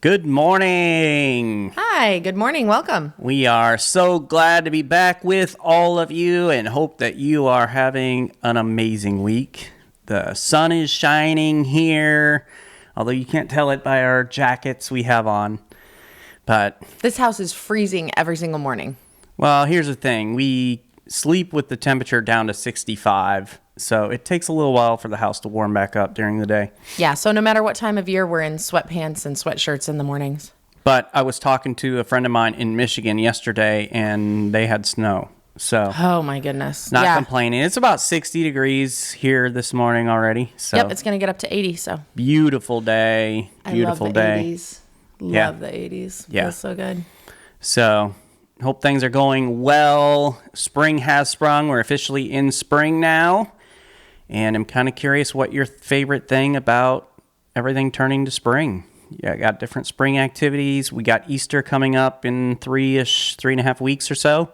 Good morning. Hi, good morning. Welcome. We are so glad to be back with all of you and hope that you are having an amazing week. The sun is shining here, although you can't tell it by our jackets we have on. But This house is freezing every single morning. well, here's the thing. We sleep with the temperature down to 65, so it takes a little while for the house to warm back up during the day. Yeah, so no matter what time of year, we're in sweatpants and sweatshirts in the mornings. But I was talking to a friend of mine in Michigan yesterday, and they had snow. So Oh my goodness. not yeah. complaining. It's about 60 degrees here this morning already. So Yep, it's going to get up to 80, so. beautiful day. Beautiful I love the day. 80s. Yeah. Love the 80s. Yeah. Feels so good. So hope things are going well. Spring has sprung. We're officially in spring now. And I'm kind of curious what your favorite thing about everything turning to spring. Yeah, I got different spring activities. We got Easter coming up in 3.5 weeks or so.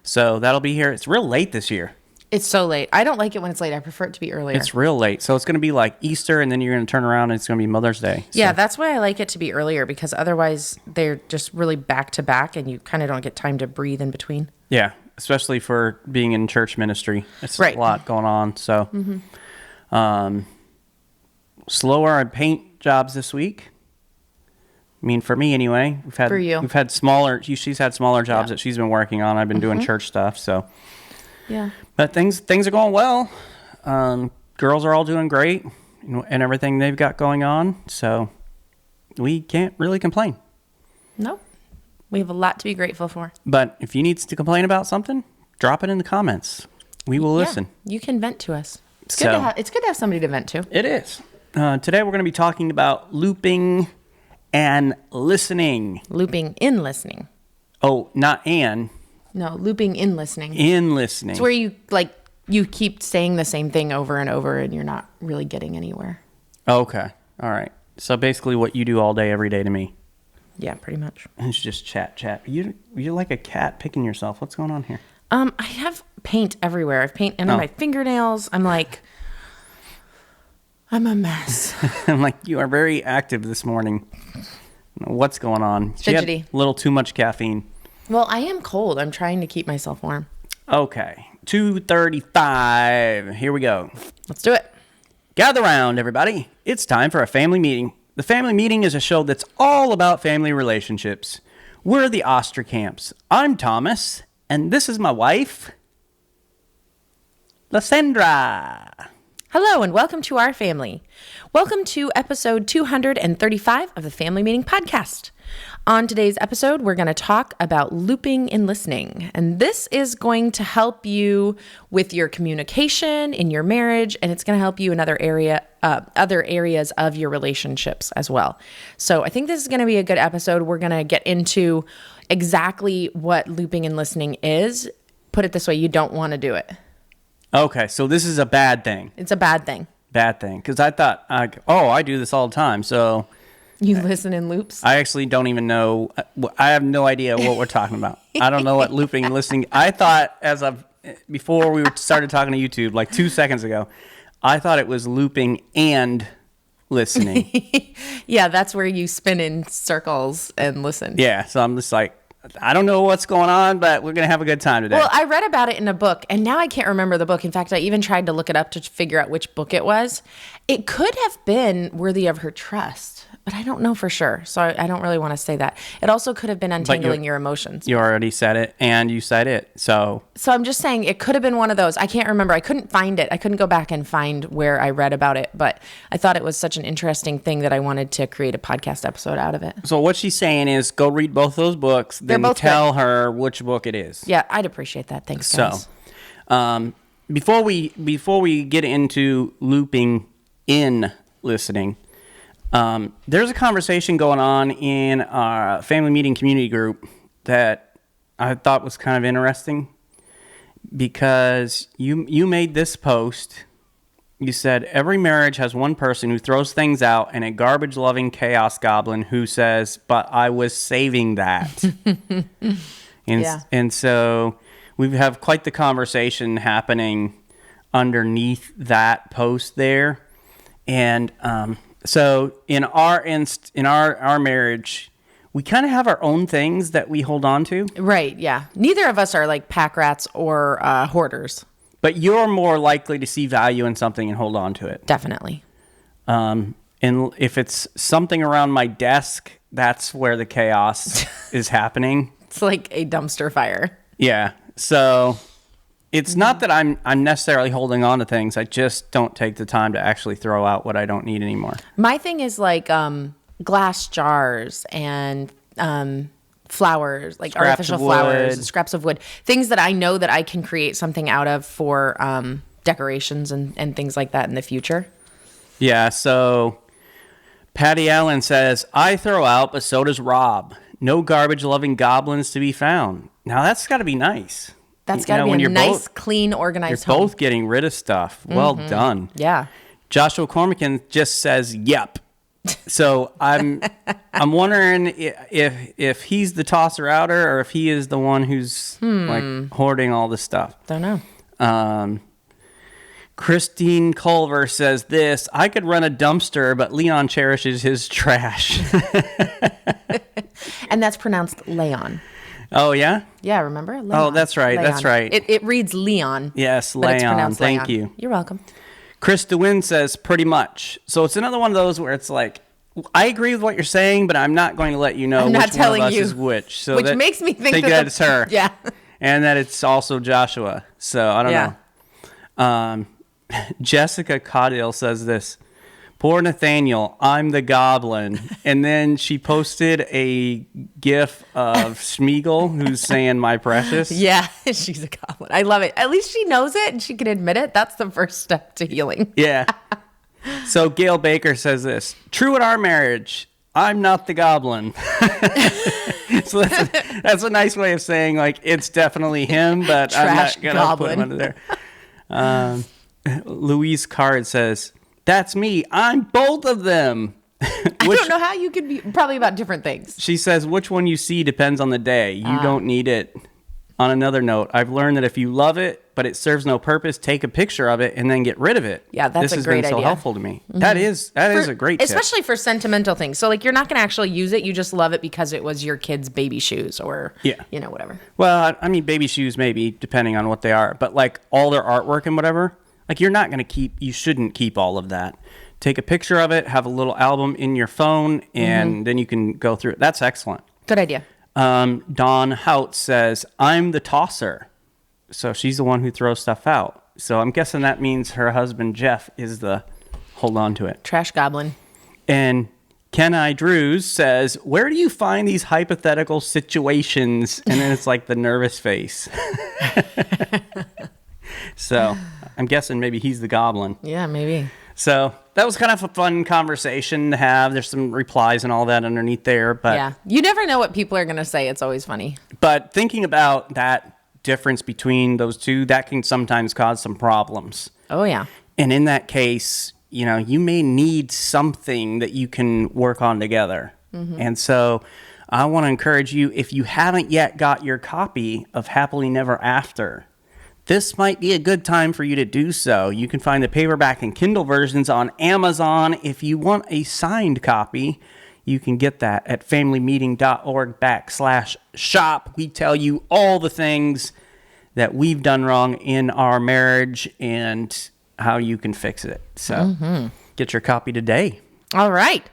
So that'll be here. It's real late this year. It's so late. I don't like it when it's late. I prefer it to be earlier. It's real late. So it's going to be like Easter, and then you're going to turn around and it's going to be Mother's Day. Yeah, So, that's why I like it to be earlier, because otherwise they're just really back to back and you kind of don't get time to breathe in between. yeah, especially for being in church ministry. It's Right. a lot going on. So slower on paint jobs this week. I mean, for me anyway. For you. We've had smaller, she's had smaller jobs that she's been working on. I've been doing church stuff. So, Yeah. but things are going well. Girls are all doing great and everything they've got going on. So we can't really complain. Nope. We have a lot to be grateful for. But if you need to complain about something, drop it in the comments. We will listen. Yeah, you can vent to us. It's So- good to have somebody to vent to. It is. Today we're going to be talking about looping and listening. Looping in listening. Oh, not and, No, looping in listening. in listening. It's where you keep saying the same thing over and over and you're not really getting anywhere. Okay. All right. So basically what you do all day, every day to me. Yeah, pretty much. It's just chat. You're like a cat picking yourself. What's going on here? I have paint everywhere. I have paint under Oh. my fingernails. I'm a mess. I'm like, you are very active this morning. I don't know what's going on? She had Fidgety. a little too much caffeine. Well, I am cold. I'm trying to keep myself warm. Okay. 2:35. Here we go. Let's do it. Gather round, everybody. It's time for a family meeting. The Family Meeting is a show that's all about family relationships. We're the Osterkamps. I'm Thomas, and this is my wife, Lysandra. Hello and welcome to our family. Welcome to episode 235 of the Family Meeting Podcast. On today's episode, we're going to talk about looping and listening. And this is going to help you with your communication in your marriage, and it's going to help you in other areas of your relationships as well. So I think this is going to be a good episode. We're going to get into exactly what looping and listening is. Put it this way, you don't want to do it. Okay, so this is a bad thing. It's a bad thing. Bad thing. Because I thought, I do this all the time. So You listen in loops. I actually don't even know. I have no idea what we're talking about. I don't know what looping and listening. I thought before we started talking to YouTube, like 2 seconds ago, I thought it was looping and listening. Yeah, that's where you spin in circles and listen. Yeah, so I'm just like, I don't know what's going on, but we're going to have a good time today. Well, I read about it in a book, and now I can't remember the book. In fact, I even tried to look it up to figure out which book it was. It could have been Worthy of Her Trust, but I don't know for sure. So I don't really want to say that. It also could have been Untangling Your Emotions. You already said it, and you said it. So I'm just saying it could have been one of those. I can't remember. I couldn't find it. I couldn't go back and find where I read about it, but I thought it was such an interesting thing that I wanted to create a podcast episode out of it. So what she's saying is go read both those books, then both tell her which book it is. Yeah, I'd appreciate that. Thanks, guys. So, before we get into looping in listening, there's a conversation going on in our family meeting community group that I thought was kind of interesting because you made this post. You said every marriage has one person who throws things out and a garbage-loving chaos goblin who says, "But I was saving that." Yeah. And so we have quite the conversation happening underneath that post there. And So in our marriage, we kind of have our own things that we hold on to. Right, yeah. Neither of us are like pack rats or hoarders. But you're more likely to see value in something and hold on to it. Definitely. And if it's something around my desk, that's where the chaos is happening. It's like a dumpster fire. Yeah. So it's not that I'm necessarily holding on to things. I just don't take the time to actually throw out what I don't need anymore. My thing is like glass jars and flowers, like Scraps artificial of flowers, wood. scraps of wood, things that I know that I can create something out of for decorations and things like that in the future. Yeah. So Patty Allen says, I throw out, but so does Rob. No garbage-loving goblins to be found. Now, that's got to be nice. That's got to be a nice, clean, organized You're home. both getting rid of stuff. Well done. Yeah. Joshua Cormican just says, yep. So I'm wondering if he's the tosser outer or if he is the one who's like hoarding all this stuff. Don't know. Christine Culver says this, I could run a dumpster, but Leon cherishes his trash. And that's pronounced Leon. Oh, yeah? Yeah, remember? Leon. Oh, that's right. Leon. That's right. It reads Leon. Yes, but it's Leon. pronounced Thank Leon. you. You're welcome. Chris DeWin says pretty much. So it's another one of those where it's like, I agree with what you're saying, but I'm not going to let you know I'm not which one telling of us you. is which. So Which makes me think that it's her. Yeah. And that it's also Joshua. So I don't know. Jessica Caudill says this. Poor Nathaniel, I'm the goblin. And then she posted a gif of Schmeagol who's saying my precious. Yeah, she's a goblin. I love it. At least she knows it and she can admit it. That's the first step to healing. Yeah. So Gail Baker says this. True in our marriage, I'm not the goblin. So that's a nice way of saying like it's definitely him, but I'm not going to put him under there. Louise Card says, that's me. I'm both of them. I don't know how you could be probably about different things. She says, which one you see depends on the day. You don't need it. On another note, I've learned that if you love it, but it serves no purpose, take a picture of it and then get rid of it. Yeah, that's a great idea. This has been so helpful to me. Mm-hmm. That is a great tip. Especially for sentimental things. So like you're not going to actually use it. You just love it because it was your kid's baby shoes or, whatever. Well, I mean, baby shoes maybe, depending on what they are. But like all their artwork and whatever, like you're not going to you shouldn't keep all of that. Take a picture of it, have a little album in your phone, and then you can go through it. That's excellent. Good idea. Dawn Hout says, I'm the tosser. So she's the one who throws stuff out. So I'm guessing that means her husband, Jeff, is the hold on to it. Trash goblin. And Kenai Drews says, where do you find these hypothetical situations? And then it's like the nervous face. So I'm guessing maybe he's the goblin. Yeah, maybe. So that was kind of a fun conversation to have. There's some replies and all that underneath there. But yeah, you never know what people are going to say. It's always funny. But thinking about that difference between those two, that can sometimes cause some problems. Oh, yeah. And in that case, you may need something that you can work on together. Mm-hmm. And so I want to encourage you, if you haven't yet got your copy of Happily Never After, this might be a good time for you to do so. You can find the paperback and Kindle versions on Amazon. If you want a signed copy, you can get that at familymeeting.org/shop. We tell you all the things that we've done wrong in our marriage and how you can fix it. So get your copy today. All right.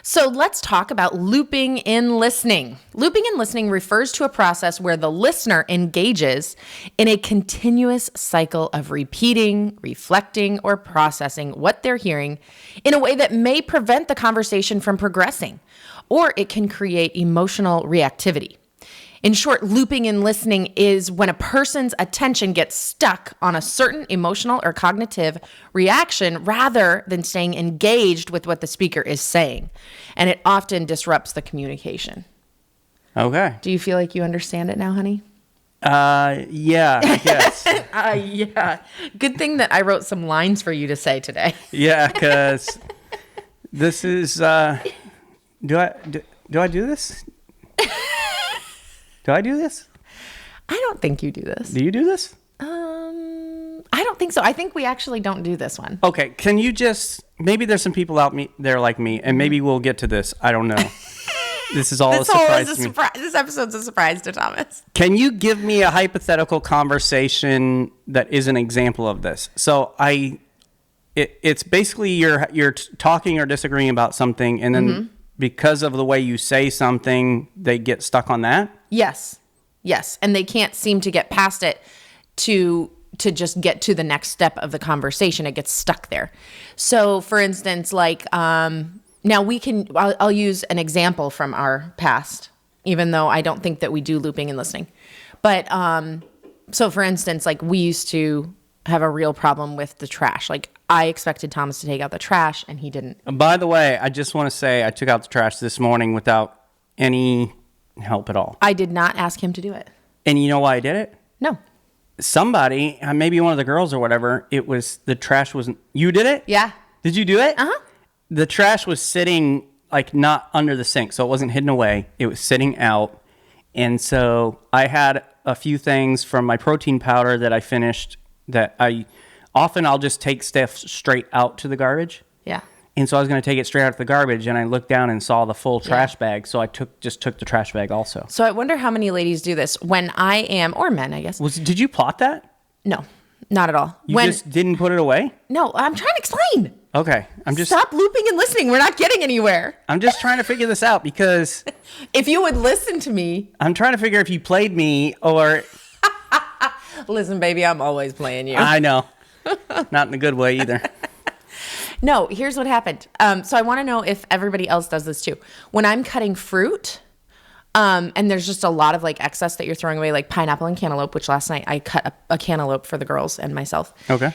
So let's talk about looping in listening. Looping in listening refers to a process where the listener engages in a continuous cycle of repeating, reflecting, or processing what they're hearing in a way that may prevent the conversation from progressing, or it can create emotional reactivity. In short, looping in listening is when a person's attention gets stuck on a certain emotional or cognitive reaction rather than staying engaged with what the speaker is saying. And it often disrupts the communication. Okay. Do you feel like you understand it now, honey? Yeah, I guess. Yeah. Good thing that I wrote some lines for you to say today. Yeah, because this is, do I do this? Do I do this? I don't think you do this. Do you do this? I don't don't think so. I think we actually don't do this one. Okay, can you just, maybe there's some people out there like me, and maybe we'll get to this. I don't know. This is all a surprise to me. This episode's a surprise to Thomas. Can you give me a hypothetical conversation that is an example of this? So it's basically you're talking or disagreeing about something, and then because of the way you say something, they get stuck on that? Yes. And they can't seem to get past it to just get to the next step of the conversation. It gets stuck there. So, for instance, like, now I'll use an example from our past, even though I don't think that we do looping and listening. But, so for instance, like we used to have a real problem with the trash. Like I expected Thomas to take out the trash and he didn't. By the way, I just want to say I took out the trash this morning without any help at all. I did not ask him to do it. And you know why I did it? No. Somebody, maybe one of the girls or whatever, the trash wasn't, you did it? Yeah. Did you do it? Uh-huh. The trash was sitting like not under the sink, so it wasn't hidden away. It was sitting out. And so I had a few things from my protein powder that I finished that I'll just take stuff straight out to the garbage. Yeah. And so I was going to take it straight out to the garbage, and I looked down and saw the full trash bag, so I just took the trash bag also. So I wonder how many ladies do this when I am, or men, I guess. Did you plot that? No, not at all. You just didn't put it away? No, I'm trying to explain. Okay. Stop looping and listening. We're not getting anywhere. I'm just trying to figure this out because... If you would listen to me... I'm trying to figure if you played me or... Listen, baby, I'm always playing you. I know. Not in a good way either. No, here's what happened. So I want to know if everybody else does this too. When I'm cutting fruit, and there's just a lot of like excess that you're throwing away, like pineapple and cantaloupe, which last night I cut a cantaloupe for the girls and myself. Okay.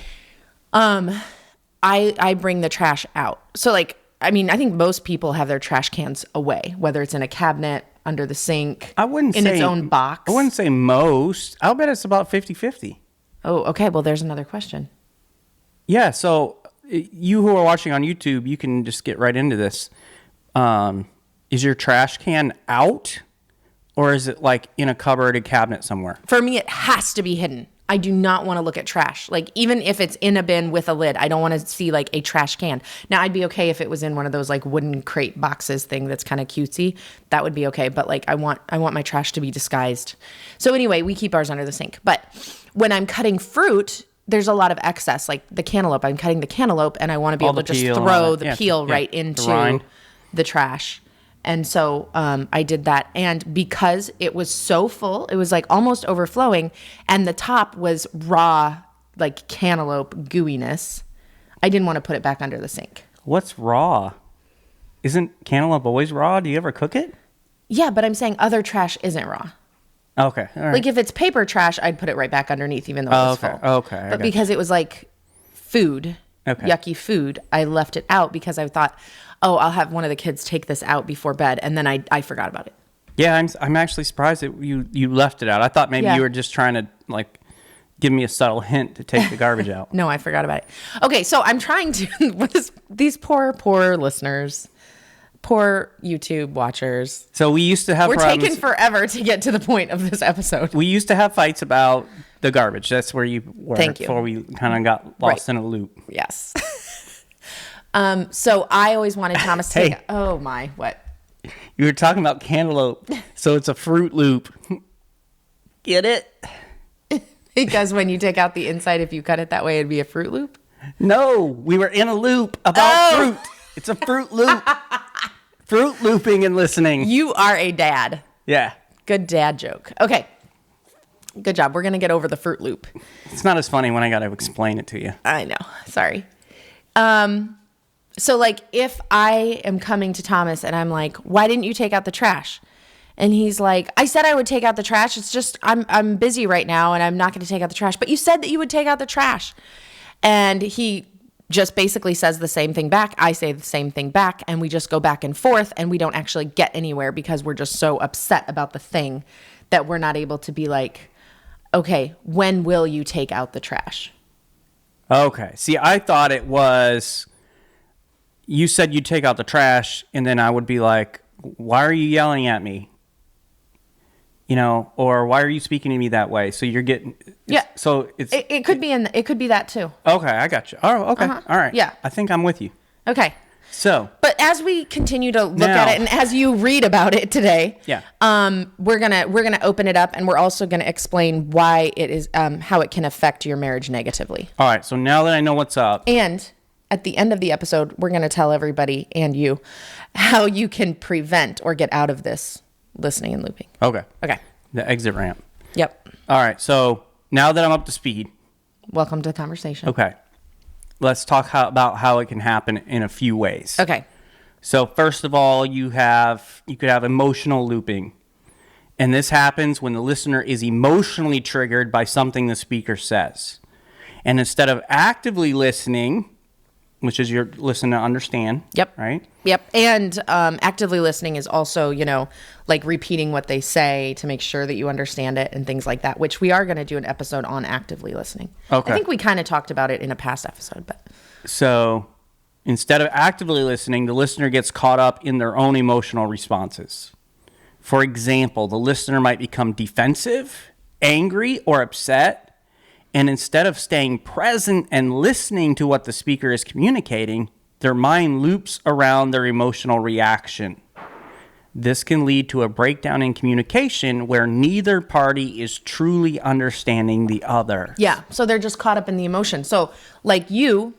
I bring the trash out. So like, I mean, I think most people have their trash cans away, whether it's in a cabinet, under the sink, in its own box. I wouldn't say most. I'll bet it's about 50-50. Oh, okay. Well, there's another question. Yeah, so you who are watching on YouTube, you can just get right into this. Is your trash can out, or is it like in a cupboard, a cabinet somewhere? For me, it has to be hidden. I do not want to look at trash. Like, even if it's in a bin with a lid, I don't want to see like a trash can. Now, I'd be okay if it was in one of those like wooden crate boxes thing that's kind of cutesy. That would be okay. But like, I want my trash to be disguised. So anyway, we keep ours under the sink. But when I'm cutting fruit, there's a lot of excess. Like the cantaloupe, I'm cutting the cantaloupe and I want to be able to just throw the peel right into the trash. And so I did that. And because it was so full, it was like almost overflowing. And the top was raw, like cantaloupe gooiness. I didn't want to put it back under the sink. What's raw? Isn't cantaloupe always raw? Do you ever cook it? Yeah, but I'm saying other trash isn't raw. Okay. All right. Like if it's paper trash, I'd put it right back underneath, even though it was full. Okay. But because it was like food, yucky food, I left it out because I thought, oh, I'll have one of the kids take this out before bed. And then I forgot about it. Yeah, I'm actually surprised that you left it out. I thought maybe you were just trying to like give me a subtle hint to take the garbage out. No, I forgot about it. Okay, so I'm trying to, these poor listeners, poor YouTube watchers. So we used to have We're problems. taking forever to get to the point of this episode. We used to have fights about the garbage. That's where you were before we kind of got lost in a loop. Yes. So I always wanted Thomas to take, oh my, what? You were talking about cantaloupe, so it's a Fruit Loop. Get it? Because when you take out the inside, if you cut it that way, it'd be a Fruit Loop? No, we were in a loop about fruit. It's a Fruit Loop. Fruit looping and listening. You are a dad. Yeah. Good dad joke. Okay. Good job. We're going to get over the Fruit Loop. It's not as funny when I got to explain it to you. I know. Sorry. So like if I am coming to Thomas and I'm like, why didn't you take out the trash? And he's like, I said I would take out the trash. It's just, I'm busy right now and I'm not going to take out the trash. But you said that you would take out the trash. And he just basically says the same thing back. I say the same thing back. And we just go back and forth and we don't actually get anywhere because we're just so upset about the thing that we're not able to be like, okay, when will you take out the trash? Okay. See, I thought it was, you said you'd take out the trash, and then I would be like, why are you yelling at me? or why are you speaking to me that way? So you're getting, so it could be it could be that too. Okay, I got you. Oh, okay. All right. Yeah. I think I'm with you. Okay. So, but as we continue to look at it, and as you read about it today, we're gonna open it up, and we're also gonna explain why it is, how it can affect your marriage negatively. All right. So now that I know what's up, and at the end of the episode, we're gonna tell everybody and you how you can prevent or get out of this listening and looping. Okay. Okay. The exit ramp. Yep. All right. So now that I'm up to speed, welcome to the conversation. Okay. Let's talk about how it can happen in a few ways. Okay. So first of all, you could have emotional looping. And this happens when the listener is emotionally triggered by something the speaker says. And instead of actively listening, which is you're listening to understand. Yep. Right? Yep. And actively listening is also, like repeating what they say to make sure that you understand it and things like that, which we are going to do an episode on actively listening. Okay. I think we kind of talked about it in a past episode, but. So instead of actively listening, the listener gets caught up in their own emotional responses. For example, the listener might become defensive, angry, or upset. And instead of staying present and listening to what the speaker is communicating, their mind loops around their emotional reaction. This can lead to a breakdown in communication where neither party is truly understanding the other. Yeah, so they're just caught up in the emotion. So like your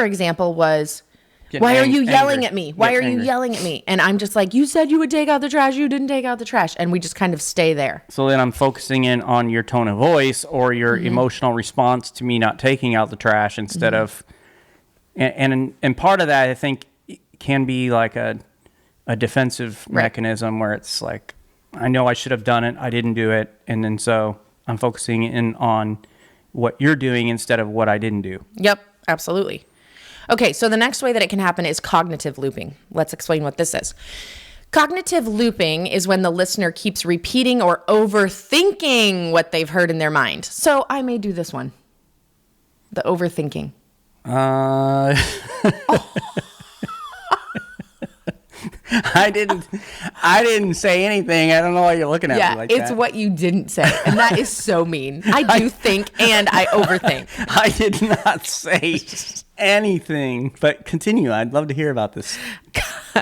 example was, why are you yelling at me? Why are you yelling at me? And I'm just like, you said you would take out the trash. You didn't take out the trash. And we just kind of stay there. So then I'm focusing in on your tone of voice or your emotional response to me not taking out the trash instead of, and part of that I think can be like a defensive mechanism where it's like, I know I should have done it. I didn't do it. And then so I'm focusing in on what you're doing instead of what I didn't do. Yep, absolutely. Okay, so the next way that it can happen is cognitive looping. Let's explain what this is. Cognitive looping is when the listener keeps repeating or overthinking what they've heard in their mind. So I may do this one. The overthinking. I didn't say anything. I don't know why you're looking at me like that. Yeah, it's what you didn't say. And that is so mean. I do think and I overthink. I did not say anything, but continue. I'd love to hear about this.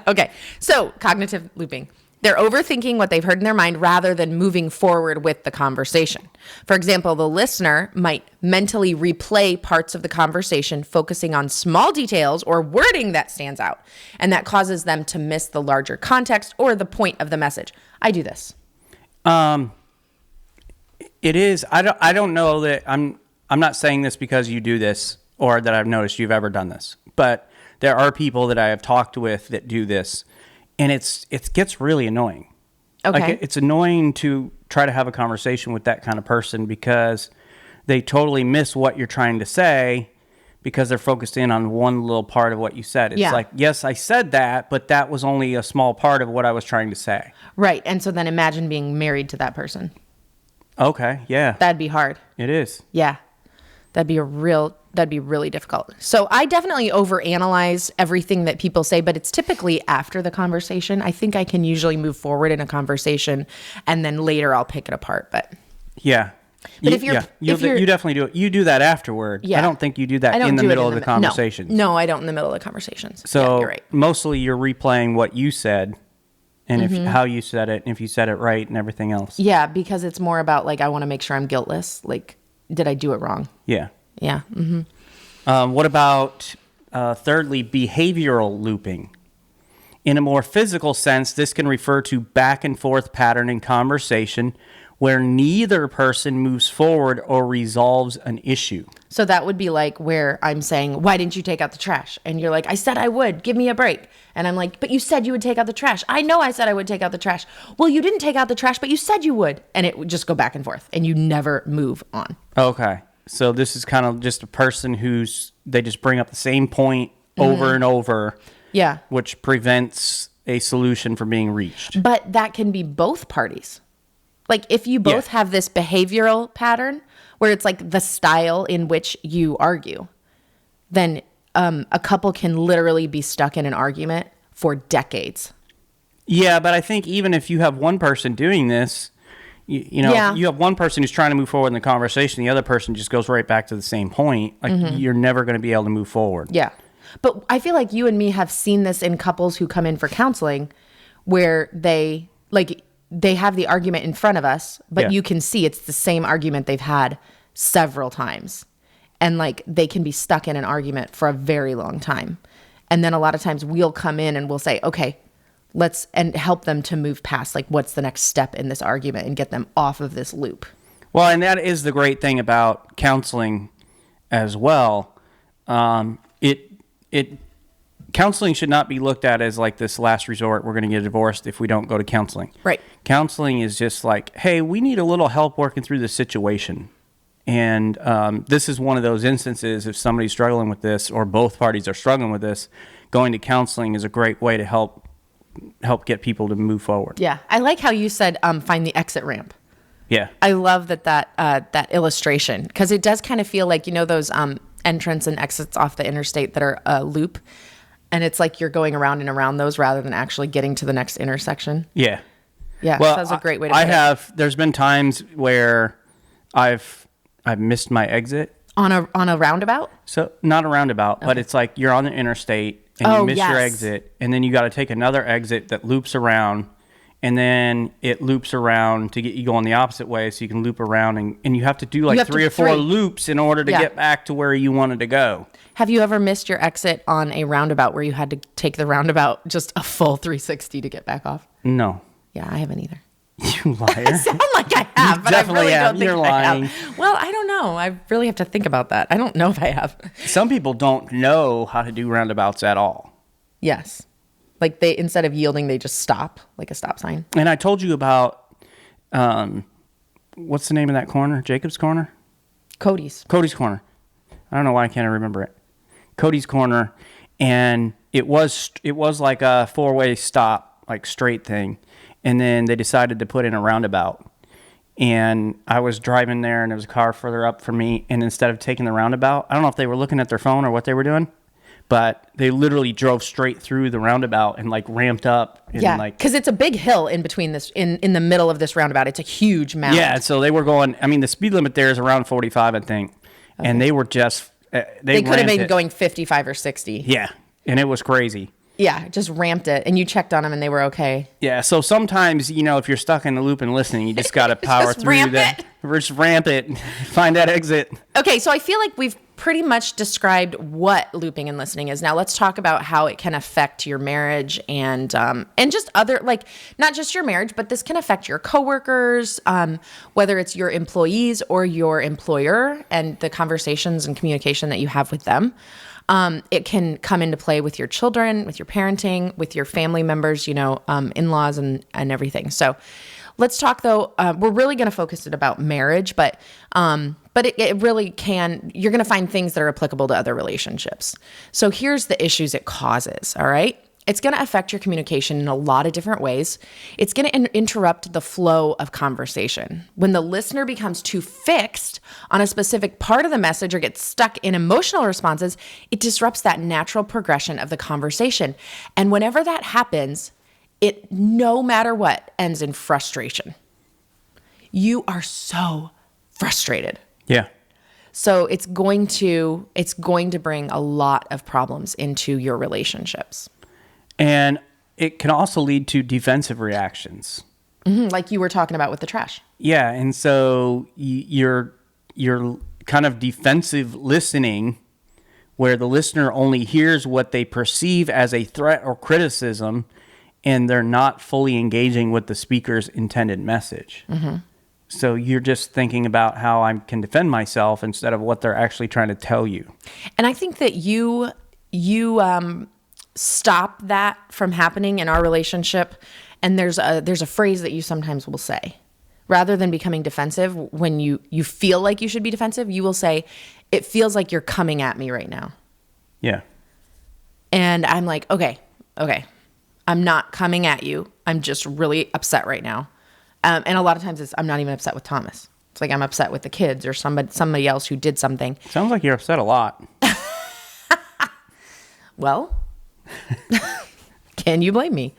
Okay, so cognitive looping. They're overthinking what they've heard in their mind rather than moving forward with the conversation. For example, the listener might mentally replay parts of the conversation, focusing on small details or wording that stands out, and that causes them to miss the larger context or the point of the message. I do this. It is. I don't know that I'm not saying this because you do this or that I've noticed you've ever done this, but there are people that I have talked with that do this. And it gets really annoying. Okay. Like it's annoying to try to have a conversation with that kind of person because they totally miss what you're trying to say because they're focused in on one little part of what you said. It's like, yes, I said that, but that was only a small part of what I was trying to say. Right. And so then imagine being married to that person. Okay. Yeah. That'd be hard. It is. Yeah. That'd be really difficult. So I definitely overanalyze everything that people say, but it's typically after the conversation. I think I can usually move forward in a conversation and then later I'll pick it apart. But yeah. But if you're you definitely do it. You do that afterward. Yeah. I don't think you do that in the middle of the conversations. No, I don't in the middle of the conversations. So you're right. Mostly you're replaying what you said and how you said it, and if you said it right and everything else. Yeah, because it's more about like, I want to make sure I'm guiltless. Like, did I do it wrong? Yeah. Yeah. What about, thirdly, behavioral looping? In a more physical sense, this can refer to back and forth pattern in conversation where neither person moves forward or resolves an issue. So that would be like where I'm saying, why didn't you take out the trash? And you're like, I said I would. Give me a break. And I'm like, but you said you would take out the trash. I know I said I would take out the trash. Well, you didn't take out the trash, but you said you would. And it would just go back and forth and you never move on. Okay. So this is kind of just a person they just bring up the same point over and over. Yeah. Which prevents a solution from being reached. But that can be both parties. Like if you both have this behavioral pattern where it's like the style in which you argue, then a couple can literally be stuck in an argument for decades. Yeah, but I think even if you have one person doing this, Yeah. You have one person who's trying to move forward in the conversation, the other person just goes right back to the same point. Like you're never going to be able to move forward. Yeah. But I feel like you and me have seen this in couples who come in for counseling where they have the argument in front of us, but you can see it's the same argument they've had several times. And like they can be stuck in an argument for a very long time. And then a lot of times we'll come in and we'll say, okay, and help them to move past like what's the next step in this argument and get them off of this loop. Well, and that is the great thing about counseling as well. Counseling should not be looked at as like this last resort. We're going to get divorced if we don't go to counseling. Right. Counseling is just like, hey, we need a little help working through this situation. And this is one of those instances, if somebody's struggling with this or both parties are struggling with this, going to counseling is a great way to help get people to move forward. Yeah. I like how you said find the exit ramp. Yeah. I love that illustration because it does kind of feel like, those entrance and exits off the interstate that are a loop. And it's like you're going around and around those rather than actually getting to the next intersection. Yeah. Yeah. Well, that's a great way to put it. There's been times where I've missed my exit. On a roundabout? So not a roundabout, but it's like you're on the interstate and you miss your exit. And then you got to take another exit that loops around. And then it loops around to get you going the opposite way so you can loop around. And you have to do like three or four loops in order to get back to where you wanted to go. Have you ever missed your exit on a roundabout where you had to take the roundabout just a full 360 to get back off? No. Yeah, I haven't either. You liar. I sound like I have, but I really don't think You're lying. I have. Well, I don't know. I really have to think about that. I don't know if I have. Some people don't know how to do roundabouts at all. Yes. Like they, instead of yielding, they just stop, like a stop sign. And I told you about, what's the name of that corner? Jacob's Corner? Cody's Corner. I don't know why I can't remember it. Cody's Corner. And it was like a four-way stop, like straight thing. And then they decided to put in a roundabout. And I was driving there and there was a car further up from me. And instead of taking the roundabout, I don't know if they were looking at their phone or what they were doing, but they literally drove straight through the roundabout and like ramped up. And yeah, because it's a big hill in between this, in the middle of this roundabout. It's a huge mountain. Yeah, so they were going, the speed limit there is around 45, I think. Okay. And they were just, they could have been going 55 or 60. Yeah, and it was crazy. Yeah, just ramped it. And you checked on them and they were okay. Yeah, so sometimes, if you're stuck in the loop and listening, you just got to power through that. Just ramp it. Find that exit. Okay, so I feel like we've pretty much described what looping and listening is. Now let's talk about how it can affect your marriage and just other, like not just your marriage, but this can affect your coworkers, whether it's your employees or your employer and the conversations and communication that you have with them. It can come into play with your children, with your parenting, with your family members, in-laws and everything. Let's talk though. We're really going to focus it about marriage, but it really can. You're going to find things that are applicable to other relationships. So here's the issues it causes. All right. It's going to affect your communication in a lot of different ways. It's going to interrupt the flow of conversation. When the listener becomes too fixed on a specific part of the message or gets stuck in emotional responses, it disrupts that natural progression of the conversation. And whenever that happens, it, no matter what, ends in frustration. You are so frustrated. Yeah. So it's going to bring a lot of problems into your relationships. And it can also lead to defensive reactions. Mm-hmm, like you were talking about with the trash. Yeah, and so you're kind of defensive listening where the listener only hears what they perceive as a threat or criticism, and they're not fully engaging with the speaker's intended message. Mm-hmm. So you're just thinking about how I can defend myself instead of what they're actually trying to tell you. And I think that you stop that from happening in our relationship. And there's a phrase that you sometimes will say. Rather than becoming defensive, when you feel like you should be defensive, you will say, it feels like you're coming at me right now. Yeah. And I'm like, okay. I'm not coming at you. I'm just really upset right now. And a lot of times I'm not even upset with Thomas. It's like I'm upset with the kids or somebody else who did something. Sounds like you're upset a lot. Well, can you blame me?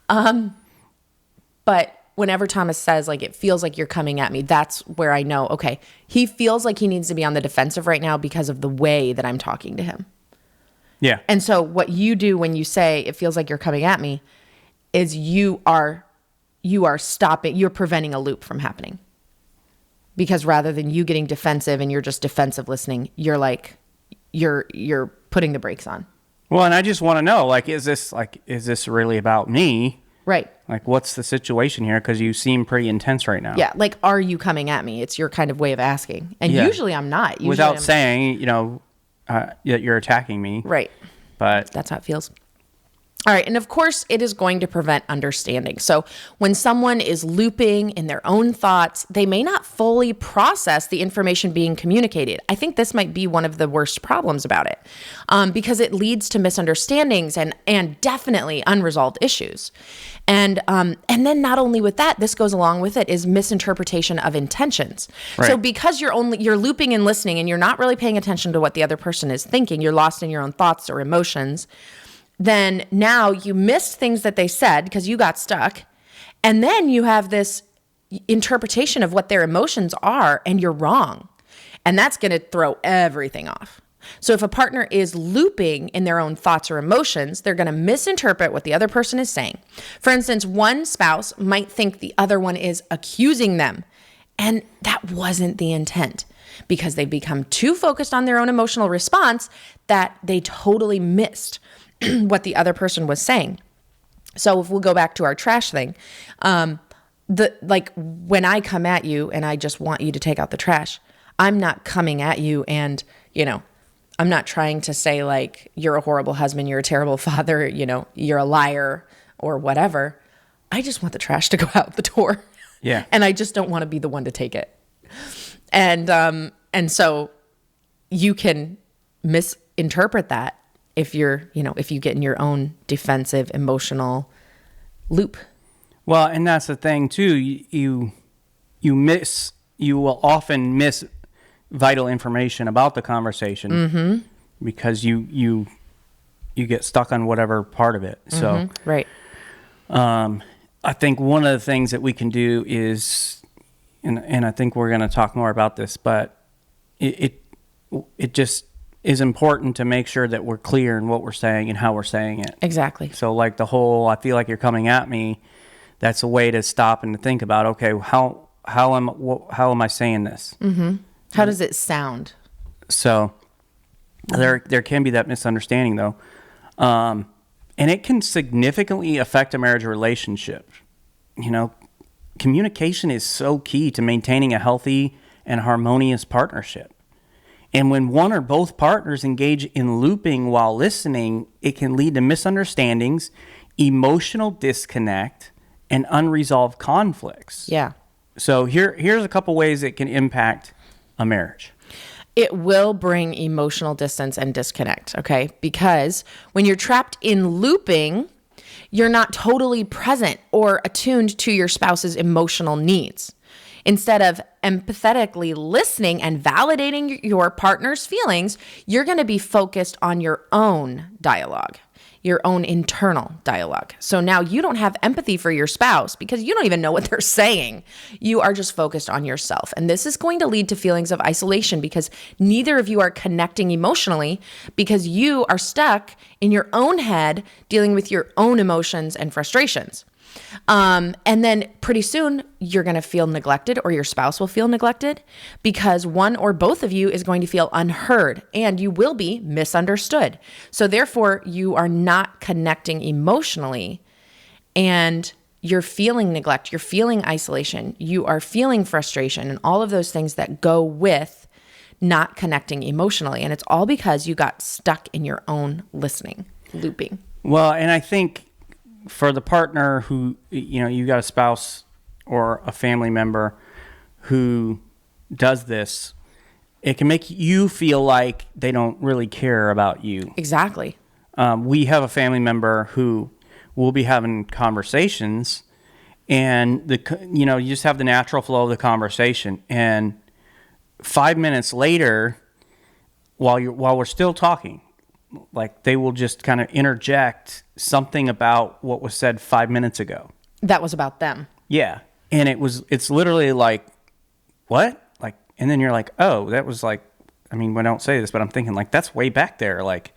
But whenever Thomas says, like, it feels like you're coming at me, that's where I know, okay, he feels like he needs to be on the defensive right now because of the way that I'm talking to him. Yeah. And so what you do when you say it feels like you're coming at me is you are stopping, you're preventing a loop from happening. Because rather than you getting defensive and you're just defensive listening, you're like, you're putting the brakes on. Well, and I just want to know, like, is this really about me? Right. Like, what's the situation here? Because you seem pretty intense right now. Yeah. Like, are you coming at me? It's your kind of way of asking. And usually I'm not. Usually Without saying, that you're attacking me. Right. But that's how it feels. All right. And of course, it is going to prevent understanding. So when someone is looping in their own thoughts, they may not fully process the information being communicated. I think this might be one of the worst problems about it, because it leads to misunderstandings and definitely unresolved issues. And then not only with that, this goes along with it is misinterpretation of intentions. Right. So because you're looping and listening and you're not really paying attention to what the other person is thinking, you're lost in your own thoughts or emotions, then now you missed things that they said because you got stuck. And then you have this interpretation of what their emotions are and you're wrong. And that's going to throw everything off. So if a partner is looping in their own thoughts or emotions, they're going to misinterpret what the other person is saying. For instance, one spouse might think the other one is accusing them. And that wasn't the intent because they become too focused on their own emotional response that they totally missed what the other person was saying. So if we'll go back to our trash thing, when I come at you and I just want you to take out the trash, I'm not coming at you and, I'm not trying to say like, you're a horrible husband, you're a terrible father, you're a liar or whatever. I just want the trash to go out the door. Yeah. And I just don't want to be the one to take it. And so you can misinterpret that if if you get in your own defensive emotional loop. Well, and that's the thing too. You will often miss vital information about the conversation because you get stuck on whatever part of it. So, right. I think one of the things that we can do is, and I think we're going to talk more about this, but it just is important to make sure that we're clear in what we're saying and how we're saying it. Exactly. So like the whole, I feel like you're coming at me, that's a way to stop and to think about, okay, how am I saying this? Mm-hmm. How does it sound? So there can be that misunderstanding though. And it can significantly affect a marriage relationship. Communication is so key to maintaining a healthy and harmonious partnership. And when one or both partners engage in looping while listening, it can lead to misunderstandings, emotional disconnect, and unresolved conflicts. Yeah. So here's a couple ways it can impact a marriage. It will bring emotional distance and disconnect, okay? Because when you're trapped in looping, you're not totally present or attuned to your spouse's emotional needs. Instead of empathetically listening and validating your partner's feelings, you're going to be focused on your own dialogue, your own internal dialogue. So now you don't have empathy for your spouse because you don't even know what they're saying. You are just focused on yourself. And this is going to lead to feelings of isolation because neither of you are connecting emotionally because you are stuck in your own head dealing with your own emotions and frustrations. And then pretty soon you're going to feel neglected or your spouse will feel neglected because one or both of you is going to feel unheard and you will be misunderstood. So therefore you are not connecting emotionally and you're feeling neglect, you're feeling isolation, you are feeling frustration and all of those things that go with not connecting emotionally. And it's all because you got stuck in your own listening, looping. Well, and I think for the partner who, you got a spouse or a family member who does this, it can make you feel like they don't really care about you. Exactly. We have a family member who will be having conversations and you just have the natural flow of the conversation. And 5 minutes later, while we're still talking, like they will just kind of interject something about what was said 5 minutes ago. That was about them. Yeah. And it's literally like, what? Like, and then you're like, oh, that was like, I mean, I don't say this, but I'm thinking like, that's way back there. Like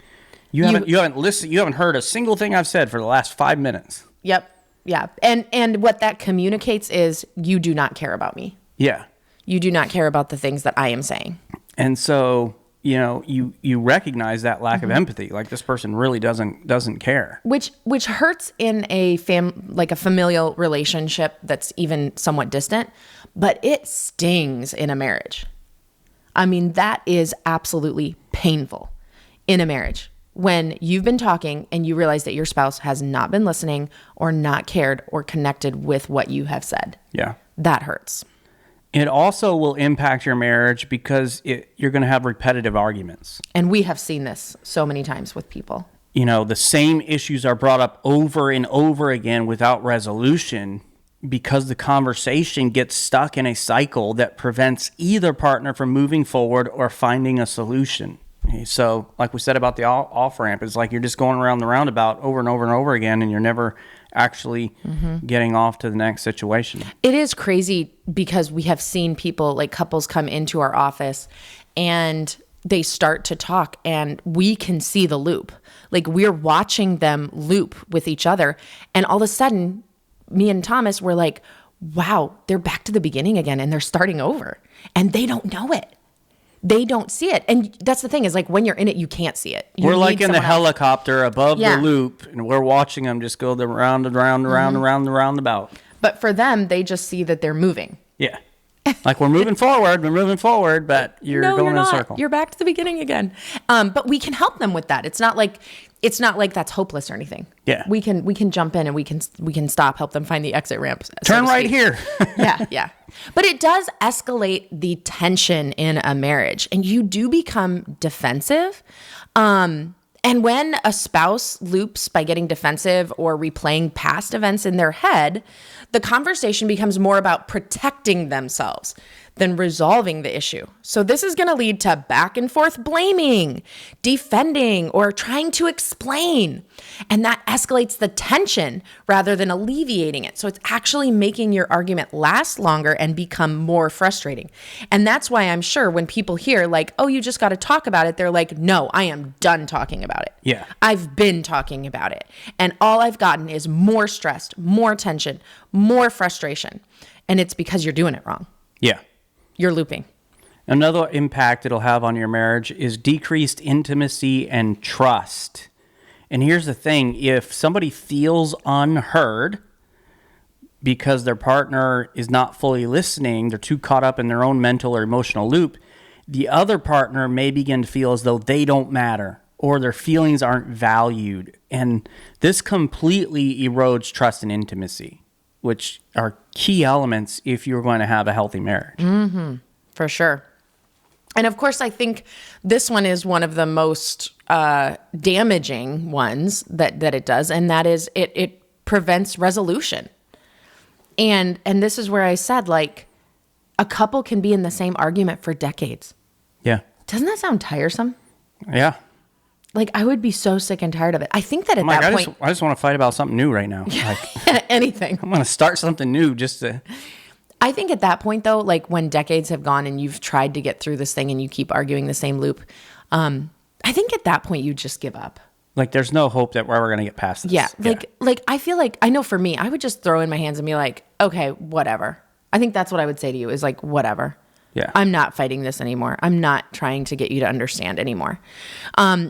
you haven't listened, you haven't heard a single thing I've said for the last 5 minutes. Yep. Yeah. And what that communicates is you do not care about me. Yeah. You do not care about the things that I am saying. And so, you recognize that lack of empathy. Like this person really doesn't care. Which hurts in a familial relationship that's even somewhat distant, but it stings in a marriage. I mean, that is absolutely painful in a marriage when you've been talking and you realize that your spouse has not been listening or not cared or connected with what you have said. Yeah. That hurts. It also will impact your marriage because you're going to have repetitive arguments. And we have seen this so many times with people. The same issues are brought up over and over again without resolution because the conversation gets stuck in a cycle that prevents either partner from moving forward or finding a solution. So like we said about the off-ramp, it's like you're just going around the roundabout over and over and over again, and you're never actually getting off to the next situation. It is crazy because we have seen people, like couples, come into our office and they start to talk and we can see the loop. Like we're watching them loop with each other. And all of a sudden, me and Thomas were like, wow, they're back to the beginning again and they're starting over. And they don't know it. They don't see it. And that's the thing is like when you're in it, you can't see it. We're like in the helicopter above the loop and we're watching them just go round and round and round and round the roundabout. But for them, they just see that they're moving. Yeah. Like we're moving forward, but you're going in a circle. You're back to the beginning again. But we can help them with that. It's not like that's hopeless or anything. Yeah. We can jump in and we can stop, help them find the exit ramp. Turn right here. Yeah. But it does escalate the tension in a marriage and you do become defensive. And when a spouse loops by getting defensive or replaying past events in their head, the conversation becomes more about protecting themselves than resolving the issue. So this is going to lead to back and forth blaming, defending, or trying to explain. And that escalates the tension rather than alleviating it. So it's actually making your argument last longer and become more frustrating. And that's why I'm sure when people hear like, oh, you just got to talk about it, they're like, no, I am done talking about it. Yeah. I've been talking about it. And all I've gotten is more stressed, more tension, more frustration. And it's because you're doing it wrong. Yeah. You're looping. Another impact it'll have on your marriage is decreased intimacy and trust. And here's the thing, if somebody feels unheard because their partner is not fully listening, they're too caught up in their own mental or emotional loop, the other partner may begin to feel as though they don't matter or their feelings aren't valued. And this completely erodes trust and intimacy, which are key elements if you're going to have a healthy marriage. Mm-hmm. For sure. And of course, I think this one is one of the most damaging ones that it does, and that is it prevents resolution. And this is where I said, like, a couple can be in the same argument for decades. Yeah. Doesn't that sound tiresome? Yeah. Like, I would be so sick and tired of it. I think that at that point... I just want to fight about something new right now. Like, anything. I'm going to start something new just to... I think at that point, though, like when decades have gone and you've tried to get through this thing and you keep arguing the same loop, I think at that point you just give up. Like, there's no hope that we're ever going to get past this. Yeah. Like I feel like, I know for me, I would just throw in my hands and be like, okay, whatever. I think that's what I would say to you is like, whatever. Yeah. I'm not fighting this anymore. I'm not trying to get you to understand anymore.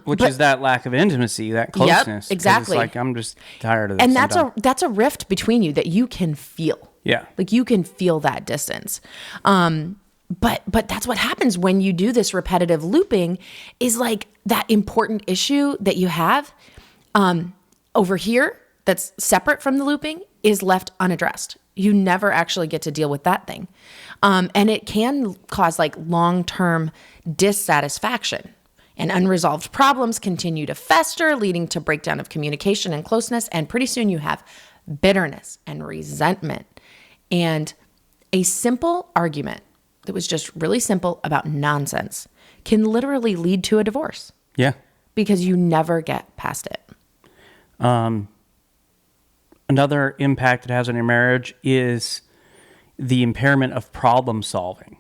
Which is that lack of intimacy, that closeness. Yep, exactly. It's like, I'm just tired of this. And that's a rift between you that you can feel. Yeah. Like you can feel that distance. But that's what happens when you do this repetitive looping is like that important issue that you have over here that's separate from the looping is left unaddressed. You never actually get to deal with that thing. And it can cause like long-term dissatisfaction. And unresolved problems continue to fester, leading to breakdown of communication and closeness. And pretty soon you have bitterness and resentment. And a simple argument that was just really simple about nonsense can literally lead to a divorce. Yeah. Because you never get past it. another impact it has on your marriage is the impairment of problem solving.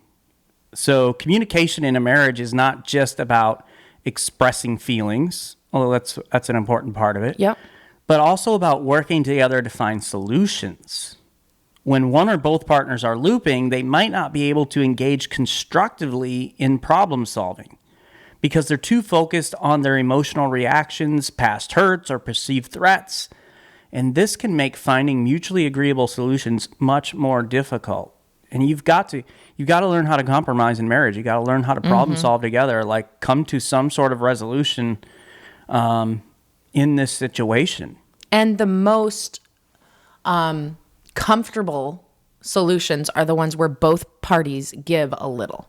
So communication in a marriage is not just about expressing feelings, although that's an important part of it. Yep. But also about working together to find solutions. When one or both partners are looping, they might not be able to engage constructively in problem solving because they're too focused on their emotional reactions, past hurts, or perceived threats. And this can make finding mutually agreeable solutions much more difficult. And you've got to learn how to compromise in marriage. You got to learn how to problem solve together, like come to some sort of resolution in this situation. And the most comfortable solutions are the ones where both parties give a little.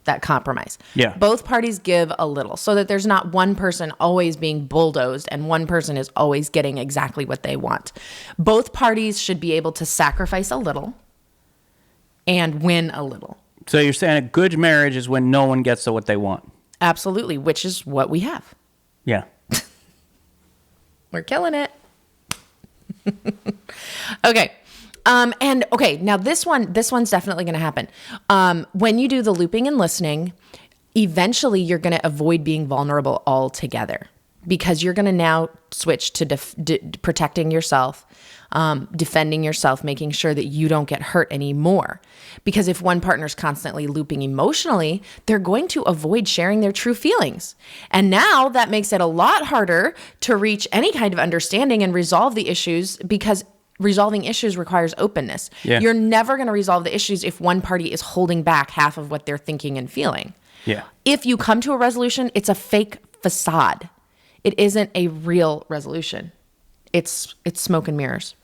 That compromise. Yeah. Both parties give a little so that there's not one person always being bulldozed and one person is always getting exactly what they want. Both parties should be able to sacrifice a little and win a little. So you're saying a good marriage is when no one gets to what they want. Absolutely, which is what we have. Yeah. We're killing it. Okay. Now this one's definitely going to happen. When you do the looping and listening, eventually you're going to avoid being vulnerable altogether because you're going to now switch to protecting yourself, defending yourself, making sure that you don't get hurt anymore. Because if one partner's constantly looping emotionally, they're going to avoid sharing their true feelings. And now that makes it a lot harder to reach any kind of understanding and resolve the issues because resolving issues requires openness. Yeah. You're never going to resolve the issues if one party is holding back half of what they're thinking and feeling. Yeah. If you come to a resolution, it's a fake facade. It isn't a real resolution. It's smoke and mirrors.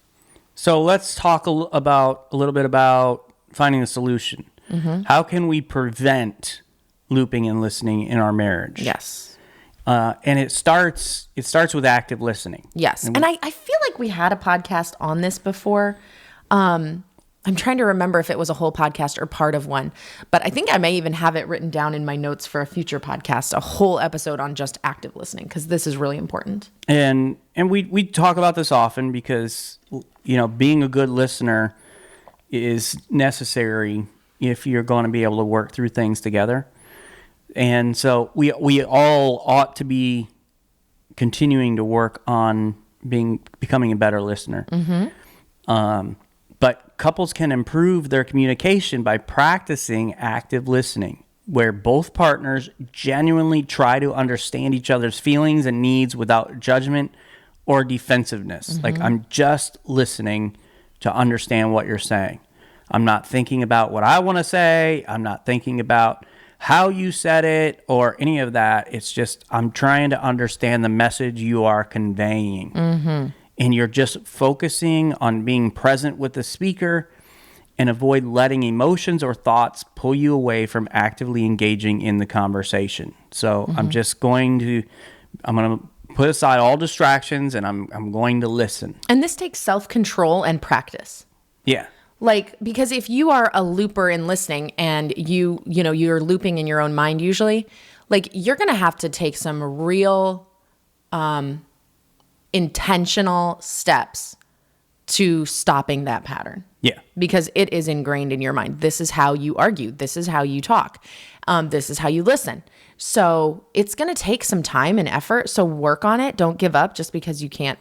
So let's talk a little bit about finding a solution. Mm-hmm. How can we prevent looping and listening in our marriage? Yes. And it starts with active listening. Yes. And I feel like we had a podcast on this before. I'm trying to remember if it was a whole podcast or part of one, but I think I may even have it written down in my notes for a future podcast, a whole episode on just active listening, because this is really important. And we talk about this often because, being a good listener is necessary if you're going to be able to work through things together. And so we all ought to be continuing to work on becoming a better listener. Mm-hmm. But couples can improve their communication by practicing active listening, where both partners genuinely try to understand each other's feelings and needs without judgment or defensiveness. Mm-hmm. Like, I'm just listening to understand what you're saying. I'm not thinking about what I want to say. I'm not thinking about how you said it or any of that. It's just I'm trying to understand the message you are conveying. Mm-hmm. And you're just focusing on being present with the speaker and avoid letting emotions or thoughts pull you away from actively engaging in the conversation. So mm-hmm. I'm going to put aside all distractions and I'm going to listen. And this takes self-control and practice. Yeah. Like, because if you are a looper in listening and you're looping in your own mind usually, like, you're going to have to take some real intentional steps to stopping that pattern. Yeah. Because it is ingrained in your mind. This is how you argue. This is how you talk. This is how you listen. So it's going to take some time and effort. So work on it. Don't give up just because you can't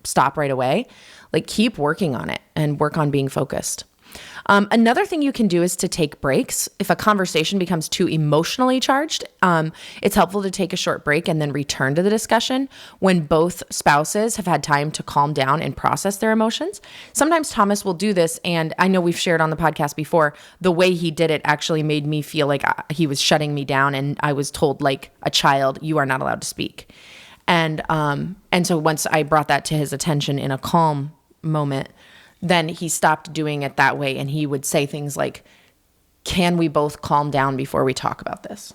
stop right away. Like, keep working on it and work on being focused. Another thing you can do is to take breaks. If a conversation becomes too emotionally charged, it's helpful to take a short break and then return to the discussion when both spouses have had time to calm down and process their emotions. Sometimes Thomas will do this, and I know we've shared on the podcast before, the way he did it actually made me feel like he was shutting me down, and I was told, like a child, you are not allowed to speak. And so once I brought that to his attention in a calm moment, then he stopped doing it that way. And he would say things like, can we both calm down before we talk about this?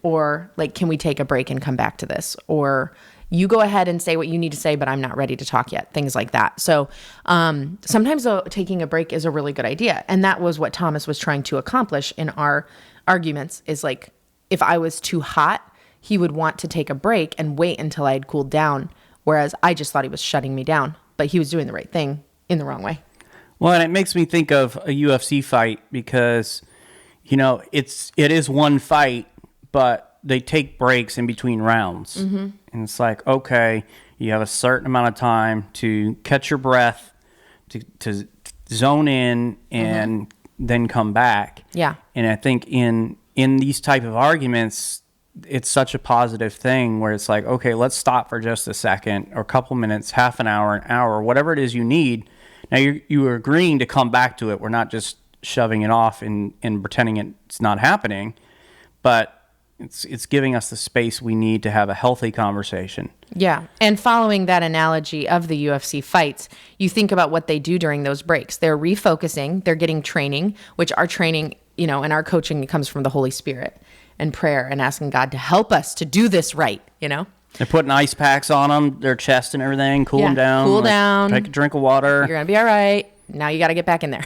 Or like, can we take a break and come back to this? Or you go ahead and say what you need to say, but I'm not ready to talk yet. Things like that. So sometimes though, taking a break is a really good idea. And that was what Thomas was trying to accomplish in our arguments, is like, if I was too hot, he would want to take a break and wait until I had cooled down. Whereas I just thought he was shutting me down. but he was doing the right thing in the wrong way. Well, and it makes me think of a UFC fight because, it is one fight, but they take breaks in between rounds. Mm-hmm. And it's like, okay, you have a certain amount of time to catch your breath, to zone in, and then come back. Yeah. And I think in these type of arguments, it's such a positive thing where it's like, okay, let's stop for just a second or a couple minutes, half an hour, whatever it is you need. Now you are agreeing to come back to it. We're not just shoving it off and pretending it's not happening, but it's giving us the space we need to have a healthy conversation. Yeah. And following that analogy of the UFC fights, you think about what they do during those breaks. They're refocusing, they're getting training, which our training, and our coaching comes from the Holy Spirit and prayer and asking God to help us to do this right, They're putting ice packs on them, their chest and everything, cool them down. Cool down. Take a drink of water. You're going to be all right. Now you got to get back in there.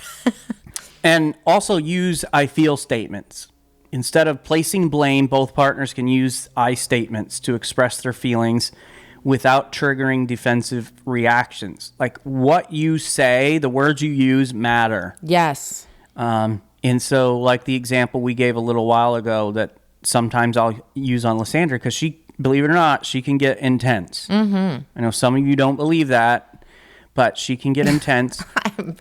And also use I feel statements. Instead of placing blame, both partners can use I statements to express their feelings without triggering defensive reactions. Like what you say, the words you use matter. Yes. And so like the example we gave a little while ago that sometimes I'll use on Lysandra because she, believe it or not, she can get intense. Mm-hmm. I know some of you don't believe that, but she can get intense.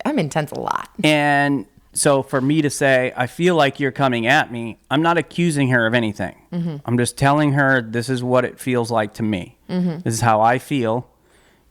I'm intense a lot. And so for me to say, I feel like you're coming at me, I'm not accusing her of anything. Mm-hmm. I'm just telling her this is what it feels like to me. Mm-hmm. This is how I feel.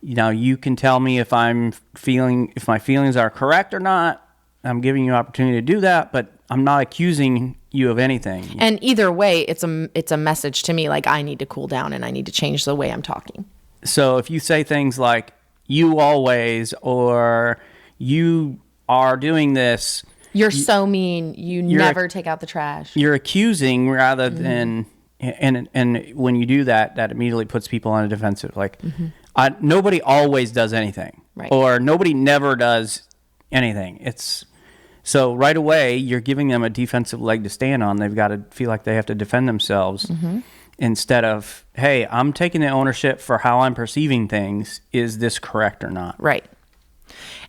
You can tell me if my feelings are correct or not. I'm giving you an opportunity to do that, but I'm not accusing you of anything. And either way, it's a message to me like I need to cool down and I need to change the way I'm talking. So if you say things like, you always, or you are doing this. You're so mean. You never take out the trash. You're accusing rather than, and when you do that, that immediately puts people on a defensive. Like, nobody always does anything. Right. Or nobody never does anything. So right away, you're giving them a defensive leg to stand on. They've got to feel like they have to defend themselves instead of, hey, I'm taking the ownership for how I'm perceiving things. Is this correct or not? Right.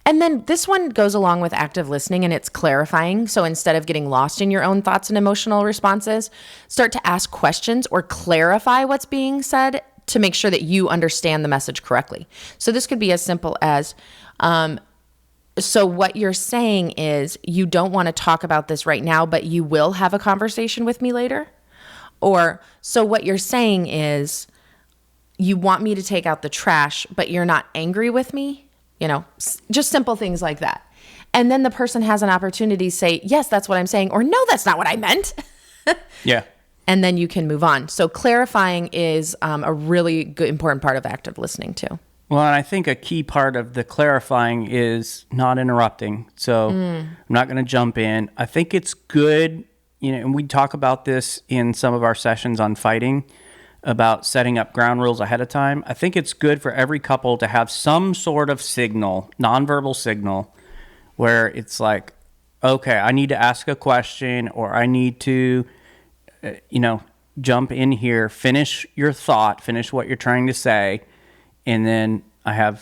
And then this one goes along with active listening and it's clarifying. So instead of getting lost in your own thoughts and emotional responses, start to ask questions or clarify what's being said to make sure that you understand the message correctly. So this could be as simple as, so what you're saying is you don't want to talk about this right now, but you will have a conversation with me later? Or, so what you're saying is you want me to take out the trash, but you're not angry with me? Just simple things like that. And then the person has an opportunity to say, yes, that's what I'm saying, or no, that's not what I meant. Yeah. And then you can move on. So clarifying is a really good, important part of active listening too. Well, and I think a key part of the clarifying is not interrupting. So I'm not going to jump in. I think it's good, and we talk about this in some of our sessions on fighting, about setting up ground rules ahead of time. I think it's good for every couple to have some sort of signal, nonverbal signal, where it's like, okay, I need to ask a question or I need to, jump in here, finish your thought, finish what you're trying to say, and then I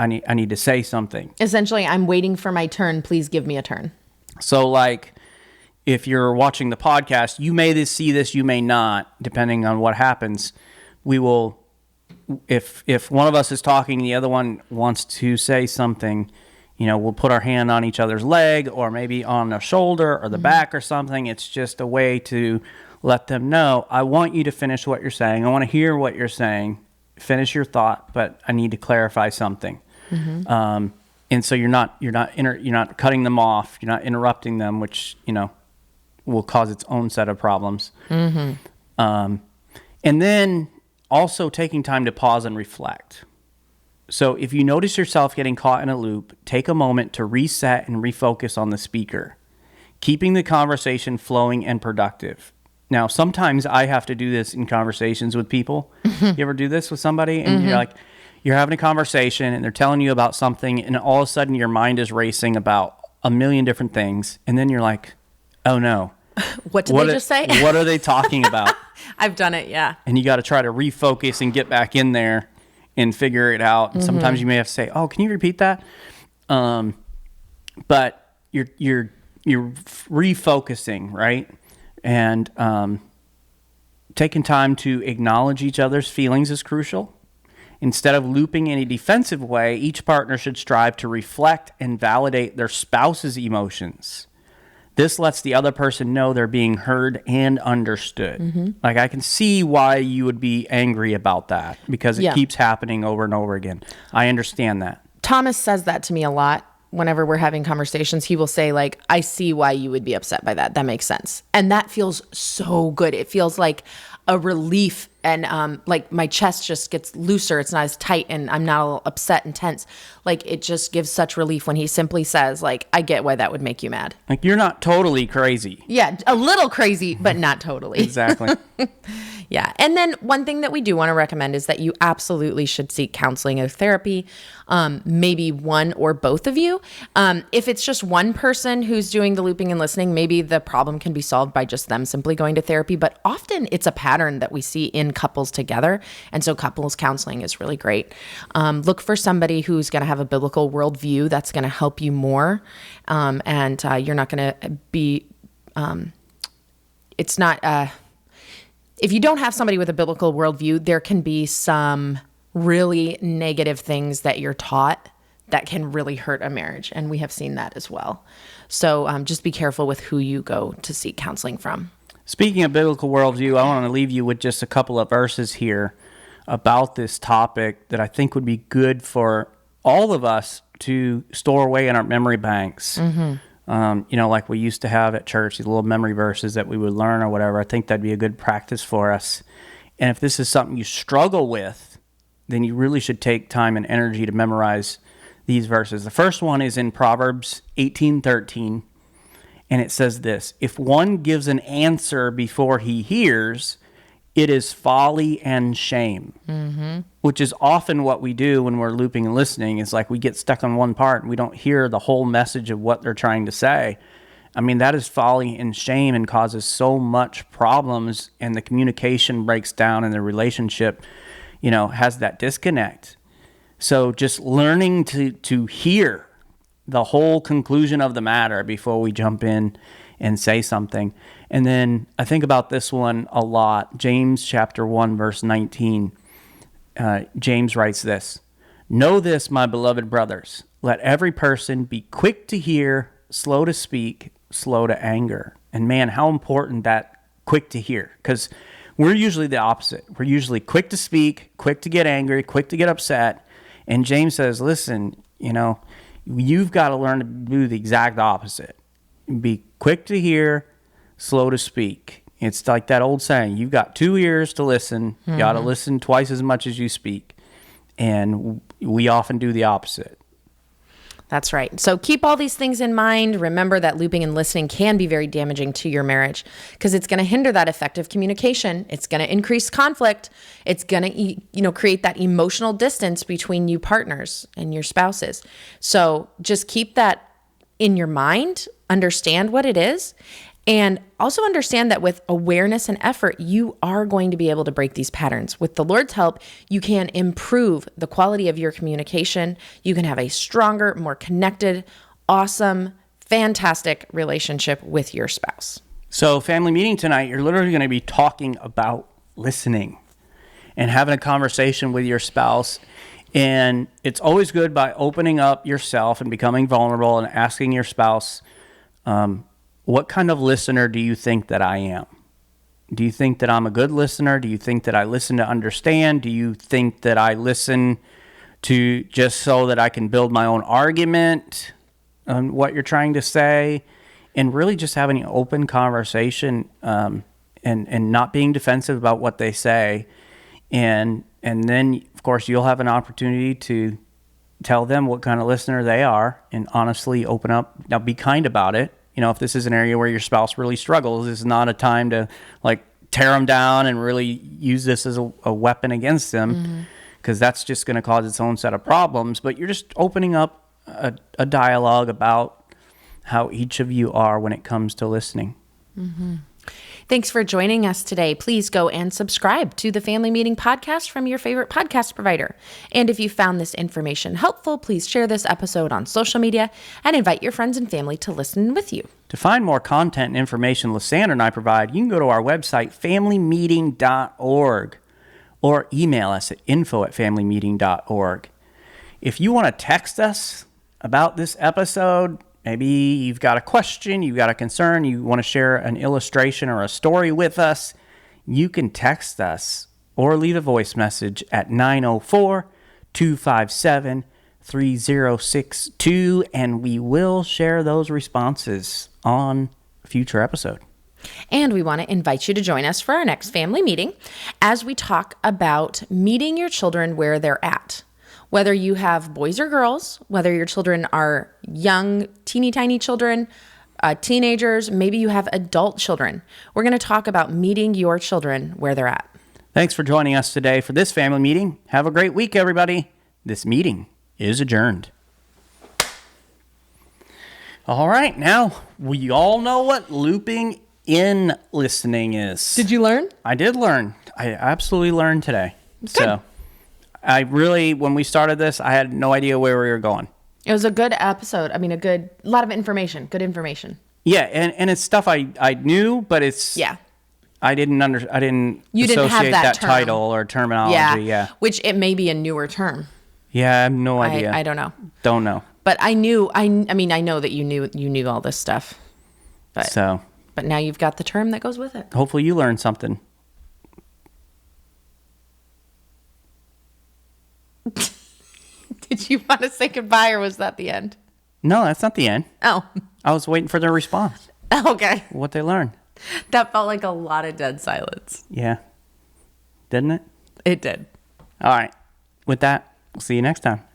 need to say something. Essentially, I'm waiting for my turn. Please give me a turn. So like, if you're watching the podcast, you may see this, you may not, depending on what happens. We will, if one of us is talking, the other one wants to say something, we'll put our hand on each other's leg or maybe on the shoulder or the back or something. It's just a way to let them know, I want you to finish what you're saying. I want to hear what you're saying. Finish your thought, but I need to clarify something. And so you're not cutting them off. You're not interrupting them, which, will cause its own set of problems. And then also taking time to pause and reflect. So if you notice yourself getting caught in a loop, take a moment to reset and refocus on the speaker, keeping the conversation flowing and productive. Now, sometimes I have to do this in conversations with people. You ever do this with somebody? And you're having a conversation and they're telling you about something and all of a sudden your mind is racing about a million different things. And then you're like, oh no. What did they just say? What are they talking about? I've done it, yeah. And you got to try to refocus and get back in there and figure it out. And sometimes you may have to say, "Oh, can you repeat that?" But you're refocusing, right? And taking time to acknowledge each other's feelings is crucial. Instead of looping in a defensive way, each partner should strive to reflect and validate their spouse's emotions. This lets the other person know they're being heard and understood. Like, I can see why you would be angry about that because it keeps happening over and over again. I understand that. Thomas says that to me a lot. Whenever we're having conversations, he will say, like, I see why you would be upset by that. That makes sense. And that feels so good. It feels like a relief, and like my chest just gets looser. It's not as tight, and I'm not all upset and tense. Like, it just gives such relief when he simply says, like, I get why that would make you mad. Like, you're not totally crazy. Yeah, a little crazy, but not totally. Exactly. Yeah. And then one thing that we do want to recommend is that you absolutely should seek counseling or therapy, maybe one or both of you. If it's just one person who's doing the looping and listening, maybe the problem can be solved by just them simply going to therapy. But often it's a pattern that we see in couples together. And so couples counseling is really great. Look for somebody who's going to have a biblical worldview that's going to help you more. And you're not going to be, it's not... If you don't have somebody with a biblical worldview, there can be some really negative things that you're taught that can really hurt a marriage. And we have seen that as well. So just be careful with who you go to seek counseling from. Speaking of biblical worldview, I want to leave you with just a couple of verses here about this topic that I think would be good for all of us to store away in our memory banks. Like we used to have at church, these little memory verses that we would learn or whatever. I think that'd be a good practice for us. And if this is something you struggle with, then you really should take time and energy to memorize these verses. The first one is in Proverbs 18:13, and it says this: if one gives an answer before he hears, it is folly and shame. Which is often what we do when we're looping and listening. Is like we get stuck on one part and we don't hear the whole message of what they're trying to say. I mean, that is folly and shame and causes so much problems, and the communication breaks down and the relationship, has that disconnect. So just learning to hear the whole conclusion of the matter before we jump in and say something. And then I think about this one a lot. James chapter 1, verse 19. James writes this: know this, my beloved brothers, let every person be quick to hear, slow to speak, slow to anger. And man, how important that quick to hear, because we're usually the opposite. We're usually quick to speak, quick to get angry, quick to get upset. And James says, listen, you've got to learn to do the exact opposite. Be quick to hear, slow to speak. It's like that old saying, you've got 2 ears to listen. You got to listen twice as much as you speak. And we often do the opposite. That's right. So keep all these things in mind. Remember that looping and listening can be very damaging to your marriage because it's going to hinder that effective communication. It's going to increase conflict. It's going to, create that emotional distance between you partners and your spouses. So just keep that in your mind, understand what it is, and also understand that with awareness and effort, you are going to be able to break these patterns. With the Lord's help, you can improve the quality of your communication. You can have a stronger, more connected, awesome, fantastic relationship with your spouse. So family meeting tonight, you're literally going to be talking about listening and having a conversation with your spouse. And it's always good by opening up yourself and becoming vulnerable and asking your spouse, what kind of listener do you think that I am? Do you think that I'm a good listener? Do you think that I listen to understand? Do you think that I listen to just so that I can build my own argument on what you're trying to say? And really just having an open conversation and not being defensive about what they say. And then, of course, you'll have an opportunity to tell them what kind of listener they are and honestly open up. Now, be kind about it. If this is an area where your spouse really struggles, this is not a time to tear them down and really use this as a weapon against them, because that's just going to cause its own set of problems. But you're just opening up a dialogue about how each of you are when it comes to listening. Thanks for joining us today. Please go and subscribe to the Family Meeting Podcast from your favorite podcast provider. And if you found this information helpful, please share this episode on social media and invite your friends and family to listen with you. To find more content and information Lysandra and I provide, you can go to our website, familymeeting.org, or email us at info@familymeeting.org. If you want to text us about this episode, maybe you've got a question, you've got a concern, you want to share an illustration or a story with us, you can text us or leave a voice message at 904-257-3062, and we will share those responses on a future episode. And we want to invite you to join us for our next family meeting as we talk about meeting your children where they're at. Whether you have boys or girls, whether your children are young, teeny tiny children, teenagers, maybe you have adult children. We're going to talk about meeting your children where they're at. Thanks for joining us today for this family meeting. Have a great week, everybody. This meeting is adjourned. All right, now we all know what looping in listening is. Did you learn? I did learn. I absolutely learned today. Good. So I really, when we started this, I had no idea where we were going. It was a good episode. I mean, a lot of information, good information. Yeah, and it's stuff I knew, but it's, yeah. I didn't You didn't have associate that term. title or terminology. Yeah. Which it may be a newer term. Yeah, I have no idea. I don't know. Don't know. But I knew, I mean, I know that you knew all this stuff. But now you've got the term that goes with it. Hopefully you learned something. Did you want to say goodbye or was that the end? No, that's not the end. Oh. I was waiting for their response. Okay. What they learned. That felt like a lot of dead silence. Yeah. Didn't it? It did. All right. With that, we'll see you next time.